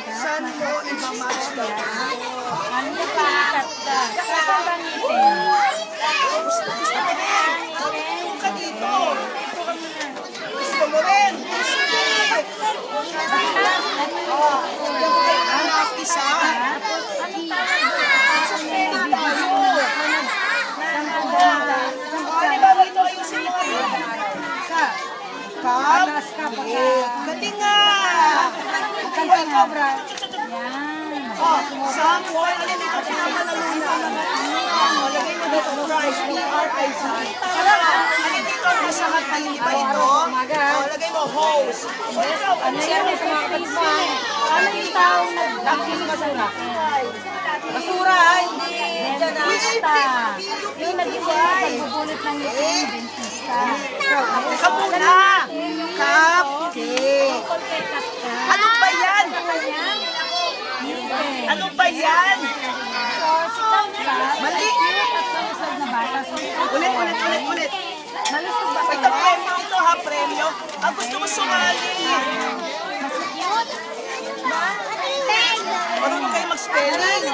Saan mo iba-match ka? Ano pa? Kasi ba ngipin? Ito ka dito. Gusto mo rin. Anak, isa. Ano ba dito ayusin mo yun? Kap? Galing nga! Ay, sobra. Oh, someone, ano dito pinapalalunan? Oh, lagay mo dito, price, PRIC. Ano dito, masahat na liba ito? Oh, lagay mo, hose. Ano yan? Ano yung taong nag-dangkis basura? Basura, hindi dyan basta. Yung nag-iwag, ng ngipin, dentista. Teka muna! Kap! Ano ba yan? Ano ba yan? Mali! Ulit! Ito premyo ito ha, premyo. Ang gusto mo sumali. Marunong kayo mag-spelling.